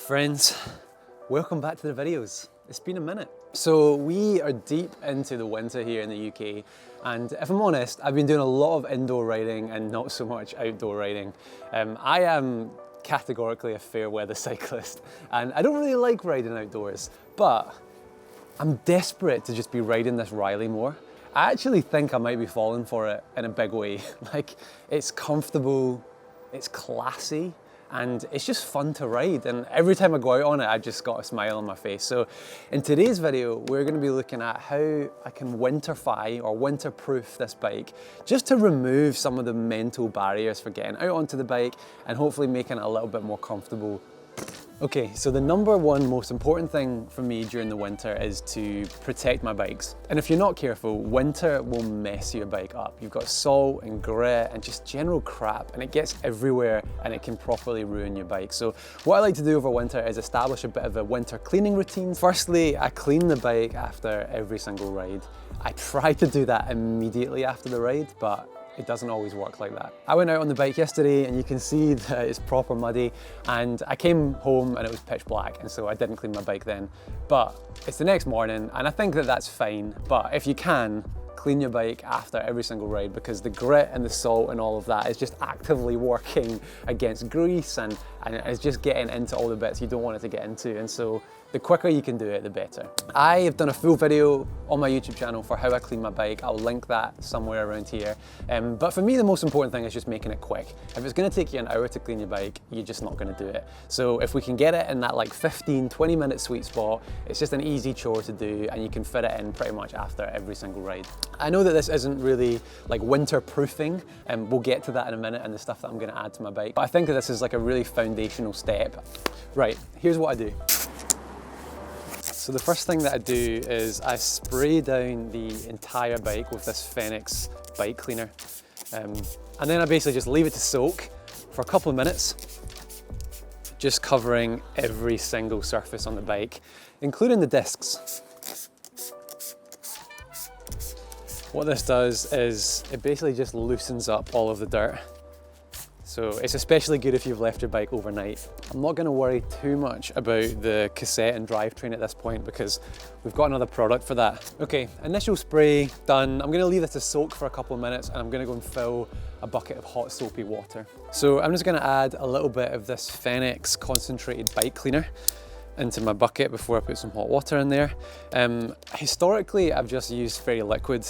Friends, welcome back to the videos. It's been a minute. So we are deep into the winter here in the UK, and if I'm honest, I've been doing a lot of indoor riding and not so much outdoor riding. I am categorically a fair weather cyclist, and I don't really like riding outdoors, but I'm desperate to just be riding this Reilly more. I actually think I might be falling for it in a big way. Like, it's comfortable, it's classy, and it's just fun to ride, and every time I go out on it I've just got a smile on my face. So in today's video we're going to be looking at how I can winterfy or winterproof this bike, just to remove some of the mental barriers for getting out onto the bike and hopefully making it a little bit more comfortable. Okay, so the number one most important thing for me during the winter is to protect my bikes. And if you're not careful, winter will mess your bike up. You've got salt and grit and just general crap, and it gets everywhere and it can properly ruin your bike. So what I like to do over winter is establish a bit of a winter cleaning routine. Firstly, I clean the bike after every single ride. I try to do that immediately after the ride, but it doesn't always work like that. I went out on the bike yesterday and you can see that it's proper muddy, and I came home and it was pitch black, and so I didn't clean my bike then. But it's the next morning and I think that that's fine, but if you can, clean your bike after every single ride, because the grit and the salt and all of that is just actively working against grease and it's just getting into all the bits you don't want it to get into, and so the quicker you can do it, the better. I have done a full video on my YouTube channel for how I clean my bike. I'll link that somewhere around here. But for me, the most important thing is just making it quick. If it's gonna take you an hour to clean your bike, you're just not gonna do it. So if we can get it in that like 15, 20 minute sweet spot, it's just an easy chore to do and you can fit it in pretty much after every single ride. I know that this isn't really like winter proofing, and we'll get to that in a minute and the stuff that I'm gonna add to my bike, but I think that this is like a really foundational step. Right, here's what I do. So the first thing that I do is I spray down the entire bike with this Fenix bike cleaner. And then I basically just leave it to soak for a couple of minutes, just covering every single surface on the bike, including the discs. What this does is it basically just loosens up all of the dirt. So it's especially good if you've left your bike overnight. I'm not going to worry too much about the cassette and drivetrain at this point because we've got another product for that. Okay, initial spray done. I'm going to leave this to soak for a couple of minutes and I'm going to go and fill a bucket of hot soapy water. So I'm just going to add a little bit of this Fenix concentrated bike cleaner into my bucket before I put some hot water in there. Historically, I've just used Fairy Liquid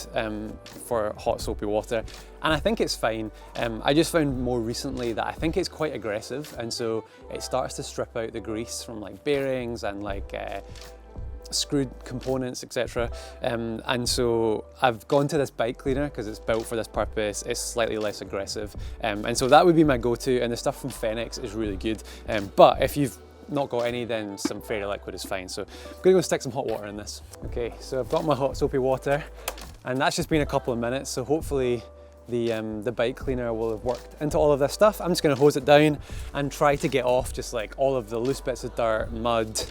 for hot soapy water, and I think it's fine. I just found more recently that I think it's quite aggressive, and so it starts to strip out the grease from like bearings and like screwed components, etc. And so I've gone to this bike cleaner because it's built for this purpose. It's slightly less aggressive, and so that would be my go-to, and the stuff from Fenix is really good. But if you've not got any, then some Fairy Liquid is fine. So I'm gonna go stick some hot water in this. Okay, so I've got my hot soapy water, and that's just been a couple of minutes, so hopefully the bike cleaner will have worked into all of this stuff. I'm just gonna hose it down and try to get off just like all of the loose bits of dirt, mud,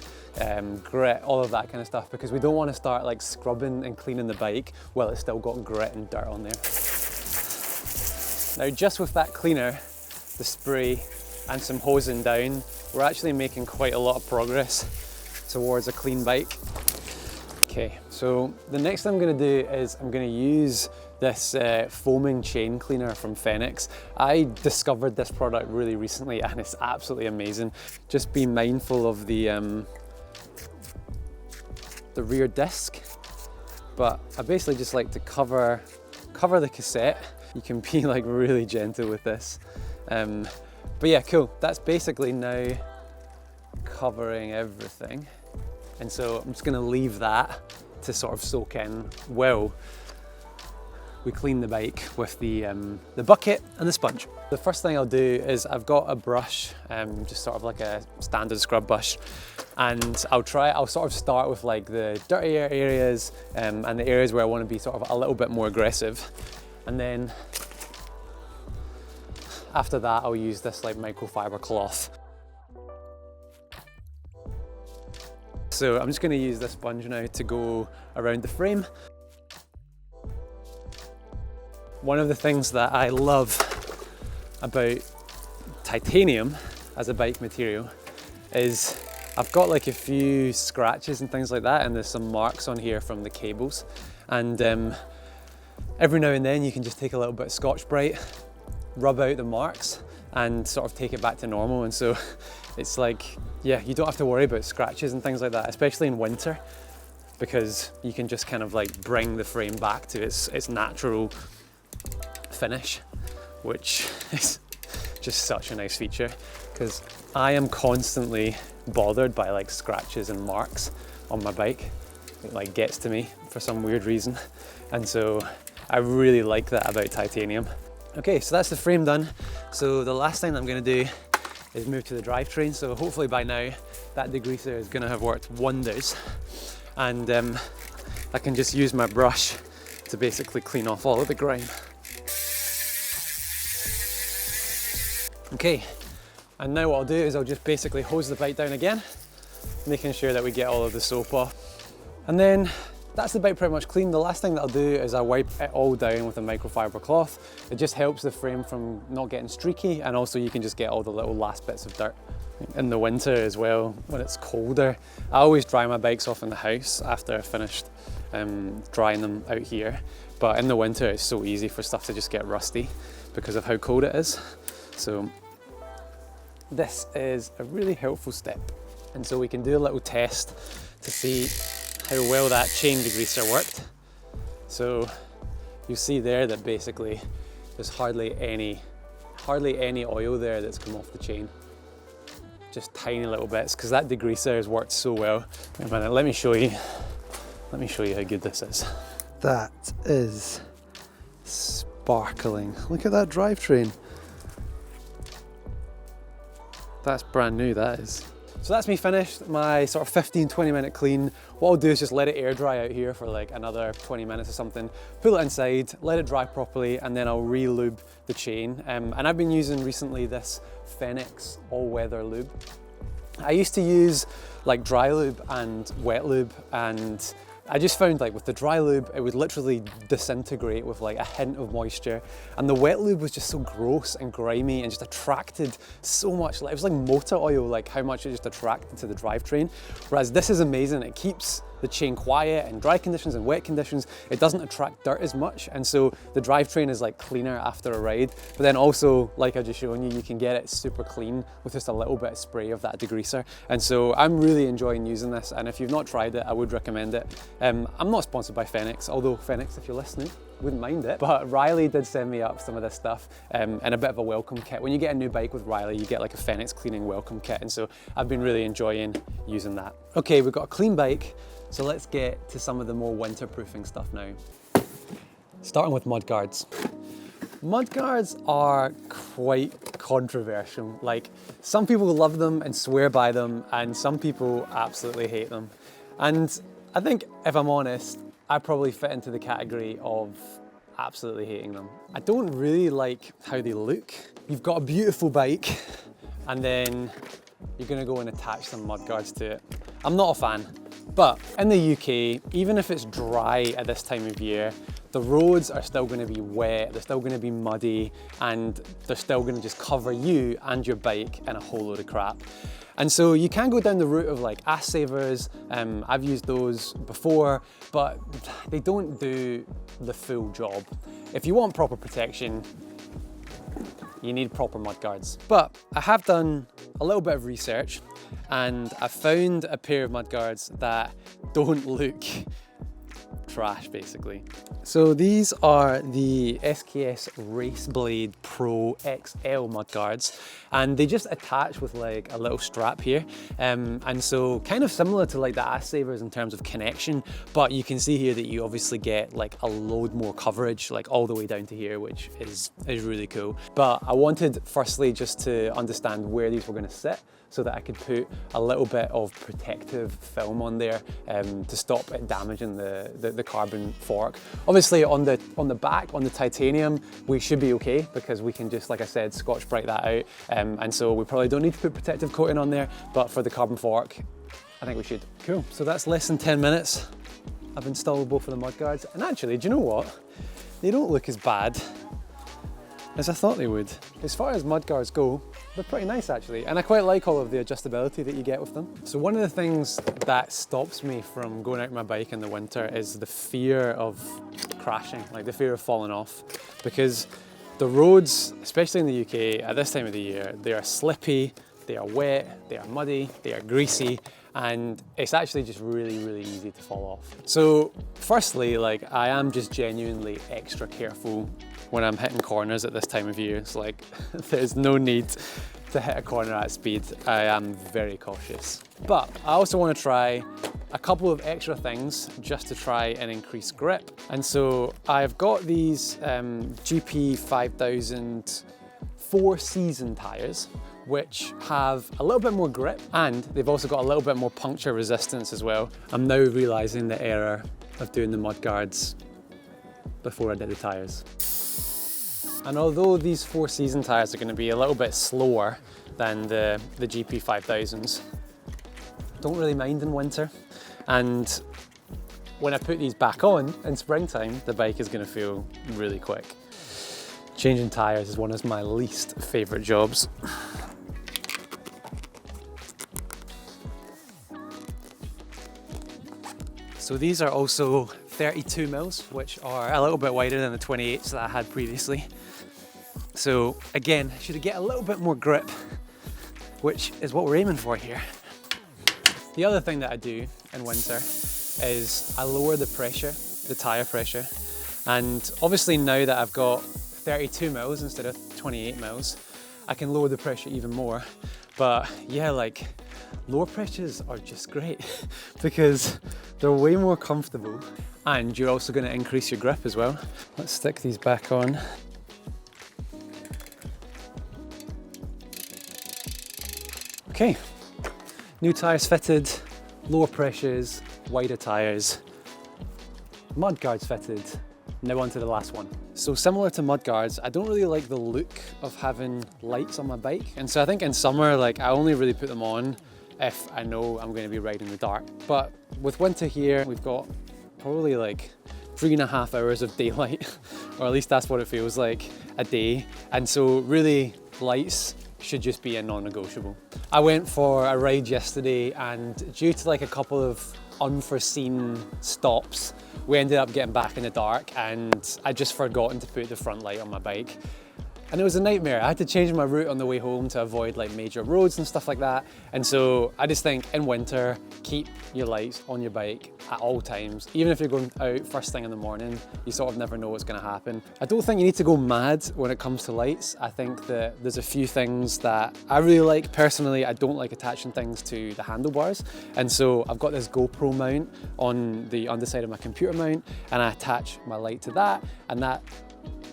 grit, all of that kind of stuff, because we don't want to start like scrubbing and cleaning the bike while it's still got grit and dirt on there. Now, just with that cleaner, the spray, and some hosing down, we're actually making quite a lot of progress towards a clean bike. Okay, so the next thing I'm going to do is I'm going to use this foaming chain cleaner from Fenix. I discovered this product really recently and it's absolutely amazing. Just be mindful of the rear disc, but I basically just like to cover the cassette. You can be like really gentle with this. But yeah, cool. That's basically now covering everything. And so I'm just gonna leave that to sort of soak in while we clean the bike with the bucket and the sponge. The first thing I'll do is I've got a brush, just sort of like a standard scrub brush, and I'll sort of start with like the dirtier areas and the areas where I want to be sort of a little bit more aggressive. And then after that, I'll use this like microfiber cloth. So I'm just going to use this sponge now to go around the frame. One of the things that I love about titanium as a bike material is I've got like a few scratches and things like that, and there's some marks on here from the cables. And every now and then you can just take a little bit of Scotch-Brite, rub out the marks, and sort of take it back to normal. And so it's like, yeah, you don't have to worry about scratches and things like that, especially in winter, because you can just kind of like bring the frame back to its natural finish, which is just such a nice feature, because I am constantly bothered by like scratches and marks on my bike. It like gets to me for some weird reason, and so I really like that about titanium. Okay, so that's the frame done. So the last thing that I'm going to do is move to the drivetrain. So hopefully by now that degreaser is going to have worked wonders, and I can just use my brush to basically clean off all of the grime. Okay, and now what I'll do is I'll just basically hose the bike down again, making sure that we get all of the soap off. And then that's the bike pretty much clean. The last thing that I'll do is I wipe it all down with a microfiber cloth. It just helps the frame from not getting streaky, and also you can just get all the little last bits of dirt. In the winter as well, when it's colder, I always dry my bikes off in the house after I've finished drying them out here. But in the winter it's so easy for stuff to just get rusty because of how cold it is. So this is a really helpful step. And so we can do a little test to see how well that chain degreaser worked. So you see there that basically there's hardly any oil there that's come off the chain. Just tiny little bits, because that degreaser has worked so well. Wait a minute, let me show you how good this is. That is sparkling. Look at that drivetrain. That's brand new, that is. So that's me finished, my sort of 15-20 minute clean. What I'll do is just let it air dry out here for like another 20 minutes or something, pull it inside, let it dry properly, and then I'll re-lube the chain. And I've been using recently this Fenix all-weather lube. I used to use like dry lube and wet lube, and I just found like with the dry lube, it would literally disintegrate with like a hint of moisture. And the wet lube was just so gross and grimy and just attracted so much, like it was like motor oil, like how much it just attracted to the drivetrain. Whereas this is amazing, it keeps the chain quiet in dry conditions and wet conditions. It doesn't attract dirt as much, and so the drivetrain is like cleaner after a ride. But then also, like I've just shown you, you can get it super clean with just a little bit of spray of that degreaser. And so I'm really enjoying using this, and if you've not tried it, I would recommend it. I'm not sponsored by Fenix, although Fenix, if you're listening, wouldn't mind it. But Reilly did send me up some of this stuff and a bit of a welcome kit. When you get a new bike with Reilly, you get like a Fenix cleaning welcome kit, and so I've been really enjoying using that. Okay, we've got a clean bike, so let's get to some of the more winterproofing stuff now. Starting with mudguards. Mudguards are quite controversial. Like, some people love them and swear by them, and some people absolutely hate them. And I think, if I'm honest, I probably fit into the category of absolutely hating them. I don't really like how they look. You've got a beautiful bike, and then you're gonna go and attach some mudguards to it. I'm not a fan. But in the UK, even if it's dry at this time of year, the roads are still going to be wet, they're still going to be muddy, and they're still going to just cover you and your bike in a whole load of crap. And so you can go down the route of like ass savers. I've used those before, but they don't do the full job. If you want proper protection, you need proper mudguards. But I have done a little bit of research, and I found a pair of mudguards that don't look trash, basically. So these are the SKS Raceblade Pro XL mudguards, and they just attach with like a little strap here. And so kind of similar to like the ass savers in terms of connection, but you can see here that you obviously get like a load more coverage, like all the way down to here, which is really cool. But I wanted firstly just to understand where these were going to sit, so that I could put a little bit of protective film on there to stop it damaging the carbon fork. Obviously on the back, on the titanium, we should be okay, because we can just, like I said, Scotch-Brite that out. And so we probably don't need to put protective coating on there, but for the carbon fork, I think we should. Cool, so that's less than 10 minutes. I've installed both of the mudguards, and actually, do you know what? They don't look as bad as I thought they would. As far as mudguards go, they're pretty nice actually, and I quite like all of the adjustability that you get with them. So one of the things that stops me from going out on my bike in the winter is the fear of crashing, like the fear of falling off, because the roads, especially in the UK at this time of the year, they are slippy, they are wet, they are muddy, they are greasy, and it's actually just really, really easy to fall off. So firstly, like, I am just genuinely extra careful when I'm hitting corners at this time of year. It's like, there's no need to hit a corner at speed. I am very cautious. But I also want to try a couple of extra things just to try and increase grip. And so I've got these GP 5000 4-season tires, which have a little bit more grip, and they've also got a little bit more puncture resistance as well. I'm now realizing the error of doing the mudguards before I did the tires. And although these 4-season tires are going to be a little bit slower than the GP 5000s, don't really mind in winter. And when I put these back on in springtime, the bike is going to feel really quick. Changing tires is one of my least favorite jobs. So these are also 32 mils, which are a little bit wider than the 28s that I had previously. So again, should get a little bit more grip, which is what we're aiming for here. The other thing that I do in winter is I lower the pressure, the tire pressure. And obviously now that I've got 32 mils instead of 28 mils, I can lower the pressure even more. But yeah, like, lower pressures are just great because they're way more comfortable, and you're also going to increase your grip as well. Let's stick these back on. Okay, new tires fitted, lower pressures, wider tires, mudguards fitted. Now on to the last one. So similar to mudguards, I don't really like the look of having lights on my bike. And so I think in summer, like, I only really put them on if I know I'm going to be riding in the dark. But with winter here, we've got probably like 3.5 hours of daylight, or at least that's what it feels like a day. And so really, lights should just be a non-negotiable. I went for a ride yesterday, and due to like a couple of unforeseen stops, we ended up getting back in the dark, and I'd just forgotten to put the front light on my bike. And it was a nightmare. I had to change my route on the way home to avoid like major roads and stuff like that. And so I just think in winter, keep your lights on your bike at all times. Even if you're going out first thing in the morning, you sort of never know what's going to happen. I don't think you need to go mad when it comes to lights. I think that there's a few things that I really like. Personally, I don't like attaching things to the handlebars. And so I've got this GoPro mount on the underside of my computer mount, and I attach my light to that, and that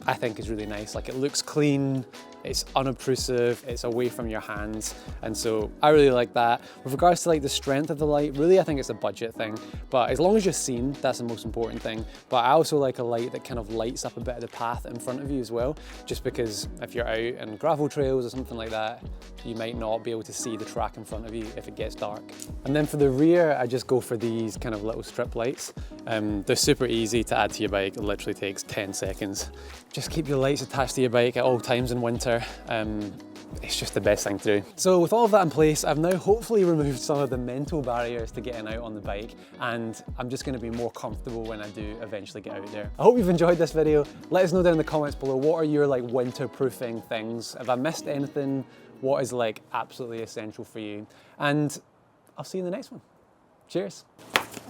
I think is really nice. Like, it looks clean, it's unobtrusive, it's away from your hands, and so I really like that. With regards to like the strength of the light, really I think it's a budget thing, but as long as you're seen, that's the most important thing. But I also like a light that kind of lights up a bit of the path in front of you as well, just because if you're out in gravel trails or something like that, you might not be able to see the track in front of you if it gets dark. And then for the rear, I just go for these kind of little strip lights. They're super easy to add to your bike. It literally takes 10 seconds. Just keep your lights attached to your bike at all times in winter. It's just the best thing to do. So with all of that in place, I've now hopefully removed some of the mental barriers to getting out on the bike, and I'm just going to be more comfortable when I do eventually get out there. I hope you've enjoyed this video. Let us know down in the comments below, what are your like winter-proofing things? Have I missed anything? What is like absolutely essential for you? And I'll see you in the next one. Cheers.